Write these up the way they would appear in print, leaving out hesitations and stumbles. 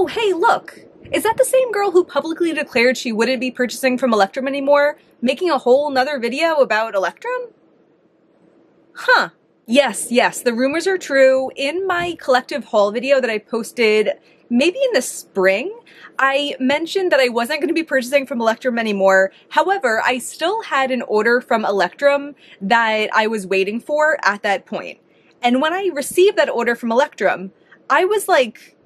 Oh, hey, look! Is that the same girl who publicly declared she wouldn't be purchasing from Electrum anymore, making a whole nother video about Electrum? Huh. Yes, the rumors are true. In my collective haul video that I posted maybe in the spring, I mentioned that I wasn't going to be purchasing from Electrum anymore. However, I still had an order from Electrum that I was waiting for at that point. And when I received that order from Electrum, I was like,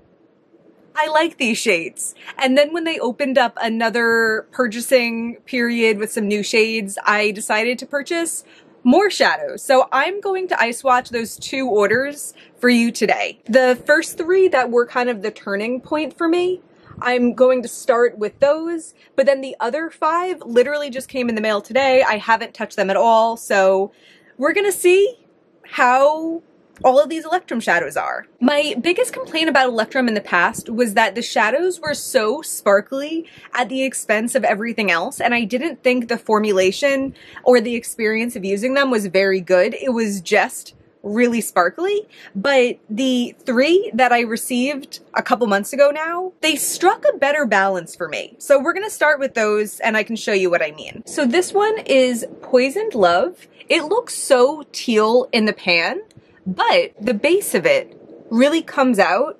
I like these shades. And then when they opened up another purchasing period with some new shades, I decided to purchase more shadows. So I'm going to ice swatch those 2 orders for you today. The first 3 that were kind of the turning point for me, I'm going to start with those, but then the other 5 literally just came in the mail today. I haven't touched them at all, so we're gonna see how all of these Electrum shadows are. My biggest complaint about Electrum in the past was that the shadows were so sparkly at the expense of everything else, and I didn't think the formulation or the experience of using them was very good. It was just really sparkly, but the 3 that I received a couple months ago now, they struck a better balance for me. So we're gonna start with those and I can show you what I mean. So this one is Poisoned Love. It looks so teal in the pan, but the base of it really comes out,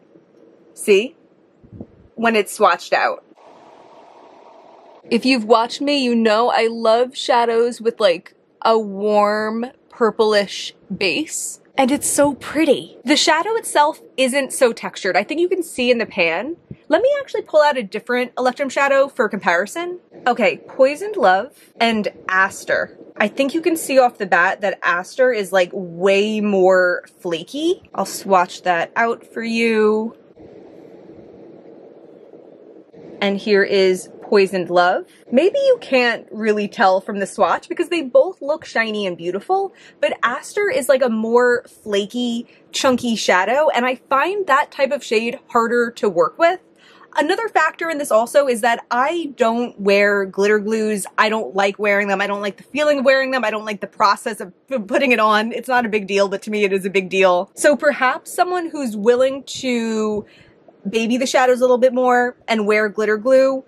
see, when it's swatched out. If you've watched me, you know I love shadows with like a warm purplish base, and it's so pretty. The shadow itself isn't so textured. I think you can see in the pan. Let me actually pull out a different Electrum shadow for comparison. Okay, Poisoned Love and Aster. I think you can see off the bat that Aster is like way more flaky. I'll swatch that out for you. And here is Poisoned Love. Maybe you can't really tell from the swatch because they both look shiny and beautiful, but Aster is like a more flaky, chunky shadow, and I find that type of shade harder to work with. Another factor in this also is that I don't wear glitter glues. I don't like wearing them. I don't like the feeling of wearing them. I don't like the process of putting it on. It's not a big deal, but to me it is a big deal. So perhaps someone who's willing to baby the shadows a little bit more and wear glitter glue,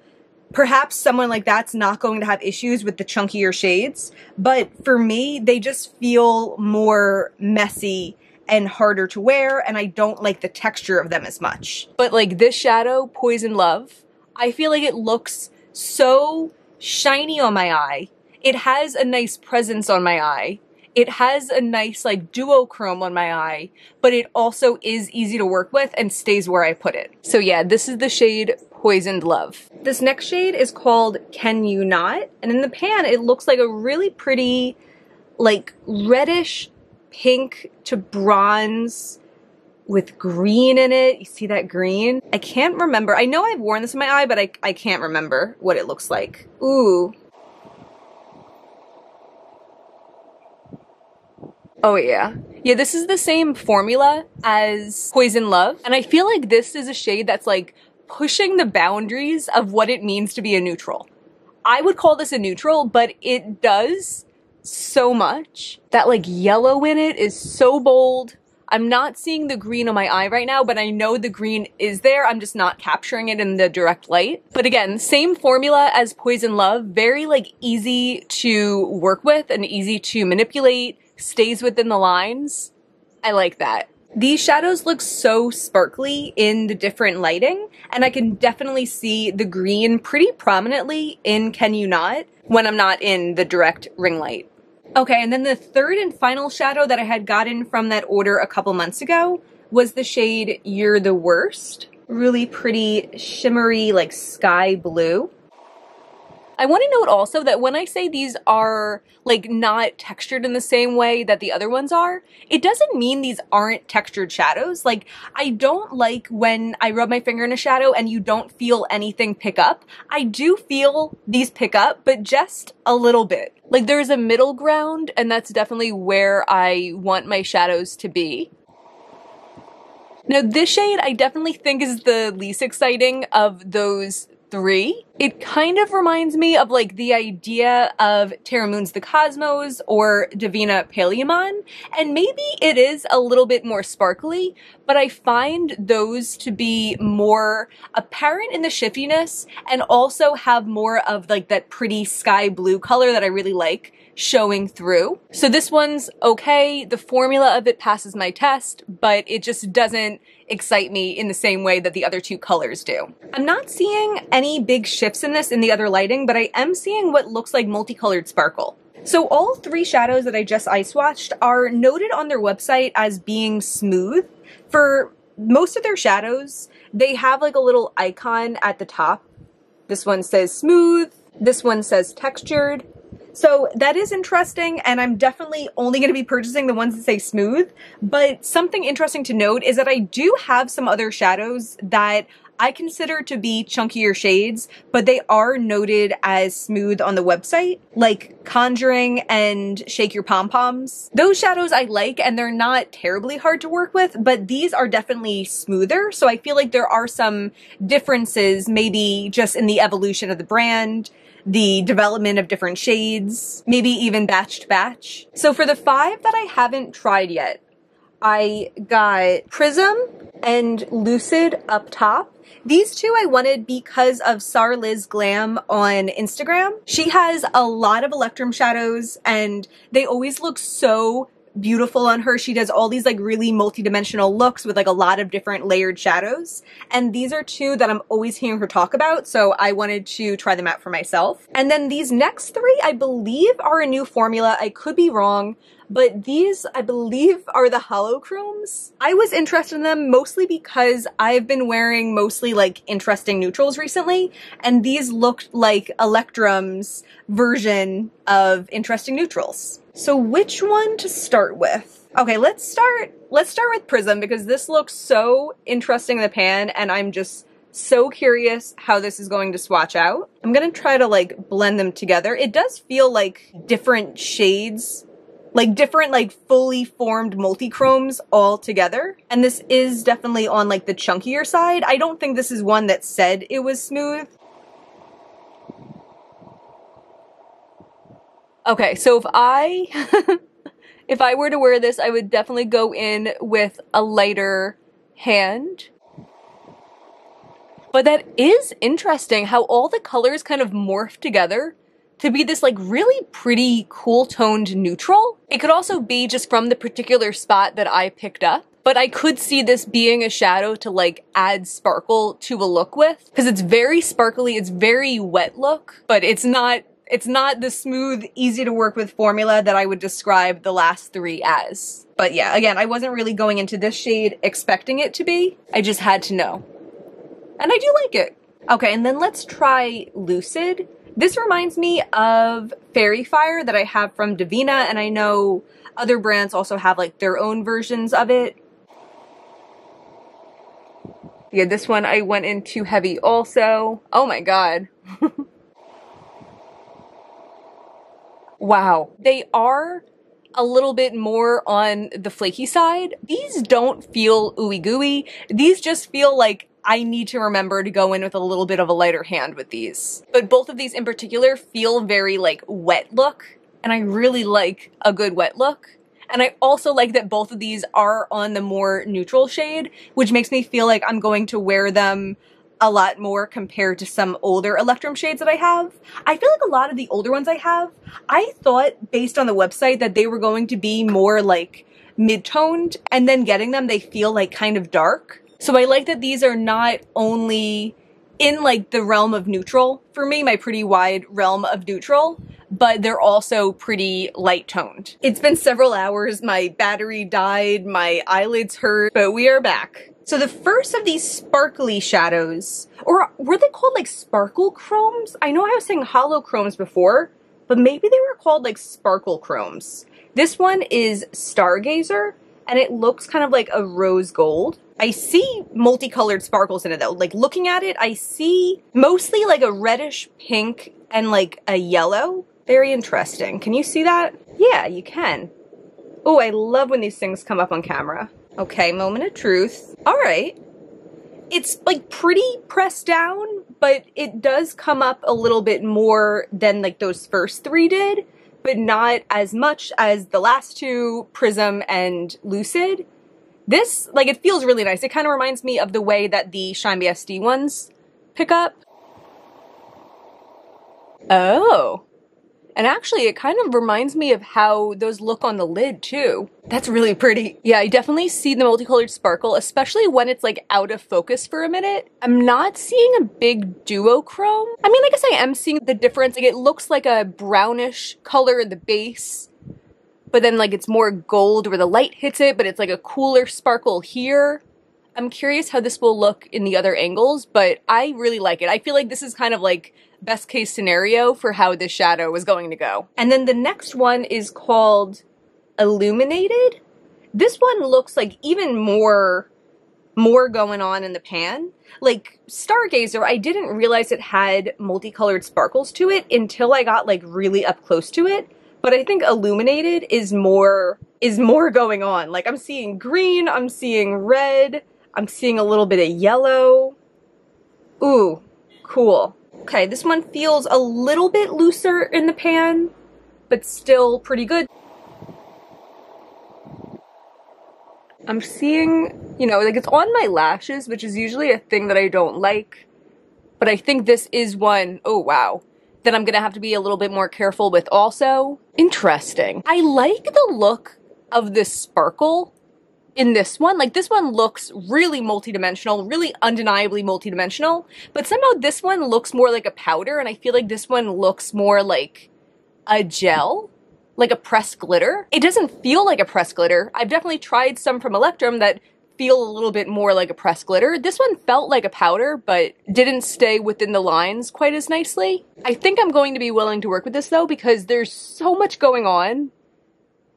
perhaps someone like that's not going to have issues with the chunkier shades. But for me, they just feel more messy and harder to wear, and I don't like the texture of them as much. But like this shadow, Poisoned Love, I feel like it looks so shiny on my eye. It has a nice presence on my eye. It has a nice like duochrome on my eye, but it also is easy to work with and stays where I put it. So yeah, this is the shade Poisoned Love. This next shade is called Can You Not? And in the pan, it looks like a really pretty, like reddish pink to bronze with green in it. You see that green? I can't remember. I know I've worn this in my eye, but I can't remember what it looks like. Ooh. Oh yeah. Yeah, this is the same formula as Poisoned Love, and I feel like this is a shade that's like pushing the boundaries of what it means to be a neutral. I would call this a neutral, but it does so much. That like yellow in it is so bold. I'm not seeing the green on my eye right now, but I know the green is there. I'm just not capturing it in the direct light. But again, same formula as Poisoned Love, very like easy to work with and easy to manipulate, stays within the lines. I like that. These shadows look so sparkly in the different lighting, and I can definitely see the green pretty prominently in Can You Not when I'm not in the direct ring light. Okay, and then the third and final shadow that I had gotten from that order a couple months ago was the shade You're the Worst. Really pretty, shimmery, like sky blue. I want to note also that when I say these are like not textured in the same way that the other ones are, it doesn't mean these aren't textured shadows. Like, I don't like when I rub my finger in a shadow and you don't feel anything pick up. I do feel these pick up, but just a little bit. Like, there's a middle ground, and that's definitely where I want my shadows to be. Now, this shade I definitely think is the least exciting of those 3. It kind of reminds me of like the idea of Terra Moon's The Cosmos or Divina Paleomon, and maybe it is a little bit more sparkly, but I find those to be more apparent in the shiftiness and also have more of like that pretty sky blue color that I really like showing through. So this one's okay. The formula of it passes my test, but it just doesn't excite me in the same way that the other 2 colors do. I'm not seeing any big shifts in this in the other lighting, but I am seeing what looks like multicolored sparkle. So all 3 shadows that I just eye swatched are noted on their website as being smooth. For most of their shadows, they have like a little icon at the top. This one says smooth, this one says textured. So that is interesting, and I'm definitely only going to be purchasing the ones that say smooth, but something interesting to note is that I do have some other shadows that I consider to be chunkier shades, but they are noted as smooth on the website, like Conjuring and Shake Your Pom-Poms. Those shadows I like, and they're not terribly hard to work with, but these are definitely smoother, so I feel like there are some differences, maybe just in the evolution of the brand, the development of different shades, maybe even batch to batch. So for the 5 that I haven't tried yet, I got Prism and Lucid up top. These 2 I wanted because of Sar Liz Glam on Instagram. She has a lot of Electrum shadows and they always look so beautiful on her. She does all these like really multi-dimensional looks with like a lot of different layered shadows. And these are 2 that I'm always hearing her talk about, so I wanted to try them out for myself. And then these next 3, I believe, are a new formula. I could be wrong, but these, I believe, are the holochromes. I was interested in them mostly because I've been wearing mostly like interesting neutrals recently, and these looked like Electrum's version of interesting neutrals. So which one to start with? Okay, let's start with Prism because this looks so interesting in the pan and I'm just so curious how this is going to swatch out. I'm gonna try to like blend them together. It does feel like different shades, like different like fully formed multi-chromes all together. And this is definitely on like the chunkier side. I don't think this is one that said it was smooth. Okay, so if I were to wear this, I would definitely go in with a lighter hand. But that is interesting how all the colors kind of morph together to be this like really pretty cool toned neutral. It could also be just from the particular spot that I picked up, but I could see this being a shadow to like add sparkle to a look with, because it's very sparkly, it's very wet look, but it's not the smooth, easy to work with formula that I would describe the last 3 as. But yeah, again, I wasn't really going into this shade expecting it to be. I just had to know. And I do like it. Okay, and then let's try Lucid. This reminds me of Fairy Fire that I have from Divina, and I know other brands also have like their own versions of it. Yeah, this one I went in too heavy also. Oh my god. Wow, they are a little bit more on the flaky side. These don't feel ooey gooey. These just feel like I need to remember to go in with a little bit of a lighter hand with these. But both of these in particular feel very like wet look, and I really like a good wet look. And I also like that both of these are on the more neutral shade, which makes me feel like I'm going to wear them a lot more compared to some older Electrum shades that I have. I feel like a lot of the older ones I have, I thought based on the website that they were going to be more like mid-toned, and then getting them, they feel like kind of dark. So I like that these are not only in like the realm of neutral, for me, my pretty wide realm of neutral, but they're also pretty light toned. It's been several hours, my battery died, my eyelids hurt, but we are back. So the first of these sparkly shadows, or were they called like sparkle chromes? I know I was saying holochromes before, but maybe they were called like sparkle chromes. This one is Stargazer, and it looks kind of like a rose gold. I see multicolored sparkles in it though. Like looking at it, I see mostly like a reddish pink and like a yellow. Very interesting. Can you see that? Yeah, you can. Oh, I love when these things come up on camera. Okay, moment of truth. All right. It's like pretty pressed down, but it does come up a little bit more than like those first three did, but not as much as the last two, Prism and Lucid. This, like, it feels really nice. It kind of reminds me of the way that the Shine BSD ones pick up. Oh. And actually, it kind of reminds me of how those look on the lid, too. That's really pretty. Yeah, I definitely see the multicolored sparkle, especially when it's, like, out of focus for a minute. I'm not seeing a big duochrome. I mean, I guess I am seeing the difference. Like, it looks like a brownish color in the base, but then, like, it's more gold where the light hits it, but it's, like, a cooler sparkle here. I'm curious how this will look in the other angles, but I really like it. I feel like this is kind of, like, best case scenario for how this shadow was going to go. And then the next one is called Illuminated. This one looks like even more going on in the pan. Like Stargazer, I didn't realize it had multicolored sparkles to it until I got like really up close to it. But I think Illuminated is more going on. Like I'm seeing green, I'm seeing red, I'm seeing a little bit of yellow. Ooh, cool. Okay, this one feels a little bit looser in the pan, but still pretty good. I'm seeing, you know, like it's on my lashes, which is usually a thing that I don't like, but I think this is one, oh wow, that I'm gonna have to be a little bit more careful with also. Interesting. I like the look of this sparkle in this one. Like this one looks really multidimensional, really undeniably multidimensional, but somehow this one looks more like a powder, and I feel like this one looks more like a gel, like a pressed glitter. It doesn't feel like a pressed glitter. I've definitely tried some from Electrum that feel a little bit more like a pressed glitter. This one felt like a powder, but didn't stay within the lines quite as nicely. I think I'm going to be willing to work with this though, because there's so much going on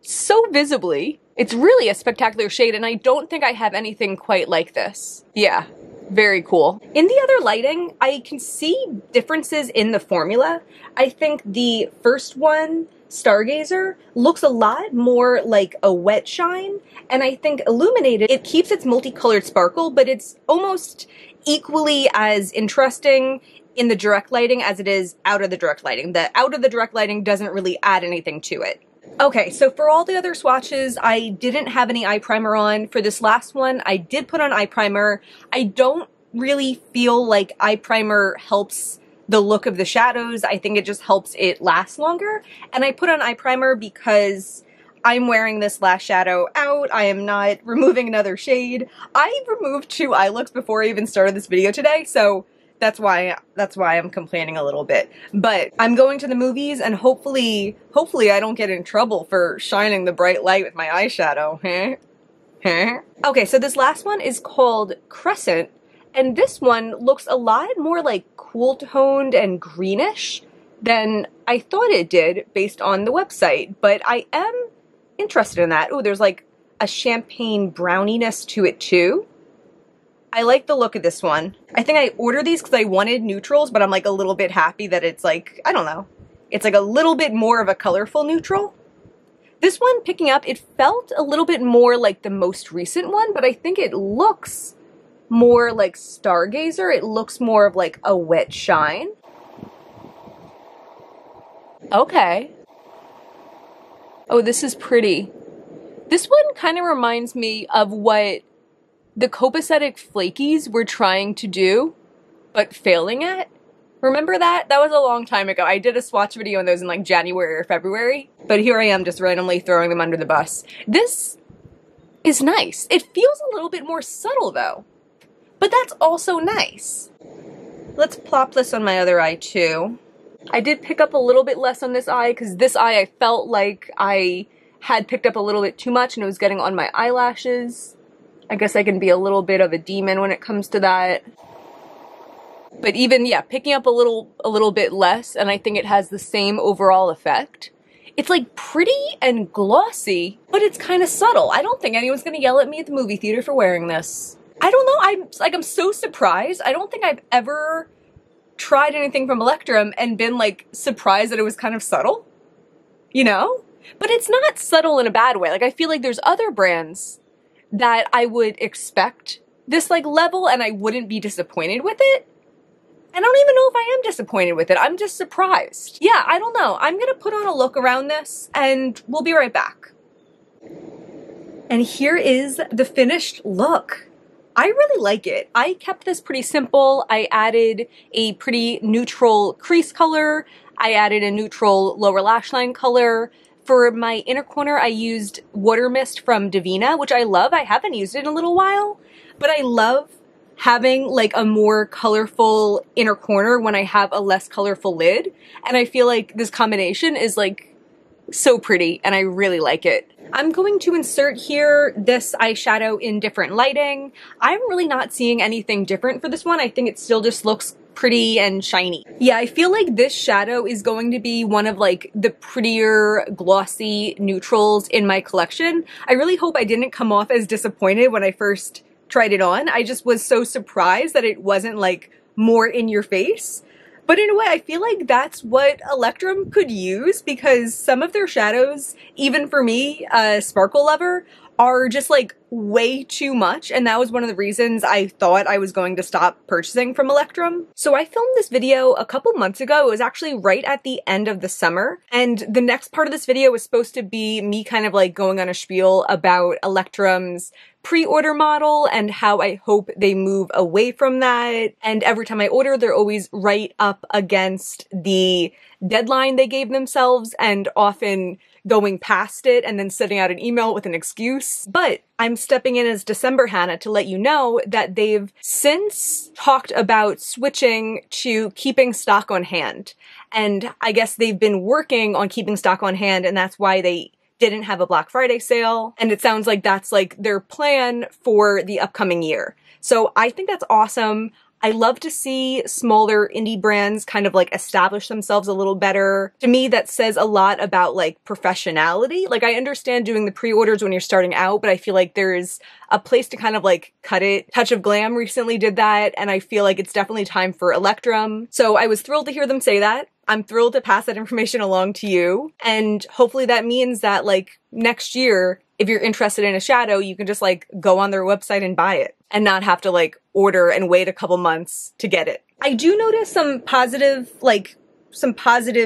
so visibly. It's really a spectacular shade, and I don't think I have anything quite like this. Yeah, very cool. In the other lighting, I can see differences in the formula. I think the first one, Stargazer, looks a lot more like a wet shine, and I think Illuminated, it keeps its multicolored sparkle, but it's almost equally as interesting in the direct lighting as it is out of the direct lighting. The out of the direct lighting doesn't really add anything to it. Okay, so for all the other swatches, I didn't have any eye primer on. For this last one, I did put on eye primer. I don't really feel like eye primer helps the look of the shadows. I think it just helps it last longer. And I put on eye primer because I'm wearing this last shadow out. I am not removing another shade. I removed 2 eye looks before I even started this video today, so that's why I'm complaining a little bit. But I'm going to the movies, and hopefully I don't get in trouble for shining the bright light with my eyeshadow. Okay, so this last one is called Crescent, and this one looks a lot more like cool toned and greenish than I thought it did based on the website, but I am interested in that. Ooh, there's like a champagne browniness to it too. I like the look of this one. I think I ordered these because I wanted neutrals, but I'm like a little bit happy that it's like, I don't know, it's like a little bit more of a colorful neutral. This one, picking up, it felt a little bit more like the most recent one, but I think it looks more like Stargazer. It looks more of like a wet shine. Okay. Oh, this is pretty. This one kind of reminds me of what the copacetic flakies were trying to do, but failing at. Remember that? That was a long time ago. I did a swatch video on those in like January or February, but here I am just randomly throwing them under the bus. This is nice. It feels a little bit more subtle though, but that's also nice. Let's plop this on my other eye too. I did pick up a little bit less on this eye because this eye I felt like I had picked up a little bit too much and it was getting on my eyelashes. I guess I can be a little bit of a demon when it comes to that. But even, yeah, picking up a little bit less, and I think it has the same overall effect. It's like pretty and glossy, but it's kind of subtle. I don't think anyone's gonna yell at me at the movie theater for wearing this. I don't know, I'm so surprised. I don't think I've ever tried anything from Electrum and been like surprised that it was kind of subtle, you know? But it's not subtle in a bad way. Like I feel like there's other brands that I would expect this like level and I wouldn't be disappointed with it. And I don't even know if I am disappointed with it. I'm just surprised. Yeah, I don't know. I'm gonna put on a look around this and we'll be right back. And here is the finished look. I really like it. I kept this pretty simple. I added a pretty neutral crease color. I added a neutral lower lash line color. For my inner corner, I used Water Mist from Divina, which I love. I haven't used it in a little while, but I love having like a more colorful inner corner when I have a less colorful lid. And I feel like this combination is like so pretty and I really like it. I'm going to insert here this eyeshadow in different lighting. I'm really not seeing anything different for this one. I think it still just looks pretty and shiny. Yeah, I feel like this shadow is going to be one of like the prettier glossy neutrals in my collection. I really hope I didn't come off as disappointed when I first tried it on. I just was so surprised that it wasn't like more in your face. But in a way, I feel like that's what Electrum could use because some of their shadows, even for me, a sparkle lover, are just like way too much, and that was one of the reasons I thought I was going to stop purchasing from Electrum. So I filmed this video a couple months ago. It was actually right at the end of the summer, and the next part of this video was supposed to be me kind of like going on a spiel about Electrum's pre-order model and how I hope they move away from that. And every time I order, they're always right up against the deadline they gave themselves and often going past it and then sending out an email with an excuse. But I'm stepping in as December Hannah to let you know that they've since talked about switching to keeping stock on hand. And I guess they've been working on keeping stock on hand, and that's why they didn't have a Black Friday sale. And it sounds like that's like their plan for the upcoming year. So I think that's awesome. I love to see smaller indie brands kind of like establish themselves a little better. To me, that says a lot about like professionality. Like I understand doing the pre-orders when you're starting out, but I feel like there's a place to kind of like cut it. Touch of Glam recently did that, and I feel like it's definitely time for Electrum. So I was thrilled to hear them say that. I'm thrilled to pass that information along to you. And hopefully that means that like next year, if you're interested in a shadow, you can just like go on their website and buy it and not have to like order and wait a couple months to get it. I do notice some positive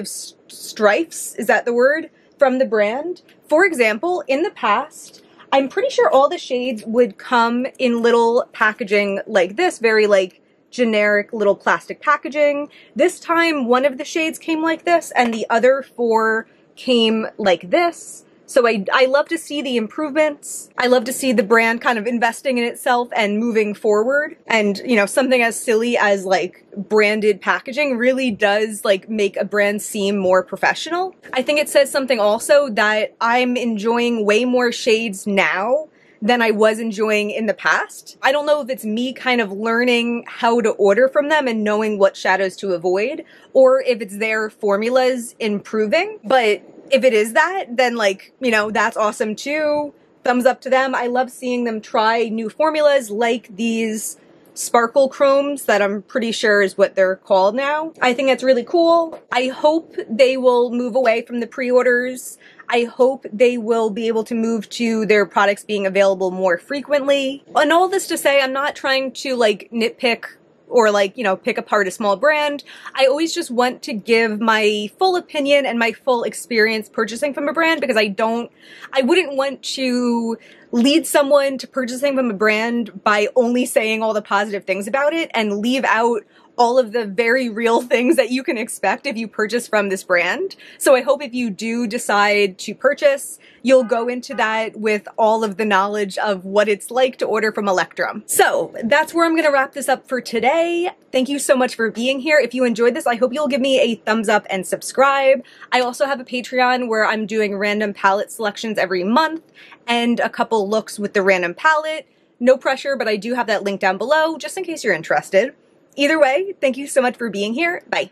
strifes, is that the word, from the brand. For example, in the past, I'm pretty sure all the shades would come in little packaging like this, very like generic little plastic packaging. This time, one of the shades came like this and the other 4 came like this. So I love to see the improvements. I love to see the brand kind of investing in itself and moving forward. And, you know, something as silly as like branded packaging really does like make a brand seem more professional. I think it says something also that I'm enjoying way more shades now than I was enjoying in the past. I don't know if it's me kind of learning how to order from them and knowing what shadows to avoid, or if it's their formulas improving, but if it is that, then like, you know, that's awesome too. Thumbs up to them. I love seeing them try new formulas like these sparkle chromes that I'm pretty sure is what they're called now. I think that's really cool. I hope they will move away from the pre-orders. I hope they will be able to move to their products being available more frequently. And all this to say, I'm not trying to like nitpick or like, you know, pick apart a small brand. I always just want to give my full opinion and my full experience purchasing from a brand, because I wouldn't want to lead someone to purchasing from a brand by only saying all the positive things about it and leave out all of the very real things that you can expect if you purchase from this brand. So I hope if you do decide to purchase, you'll go into that with all of the knowledge of what it's like to order from Electrum. So that's where I'm gonna wrap this up for today. Thank you so much for being here. If you enjoyed this, I hope you'll give me a thumbs up and subscribe. I also have a Patreon where I'm doing random palette selections every month and a couple looks with the random palette. No pressure, but I do have that link down below just in case you're interested. Either way, thank you so much for being here. Bye.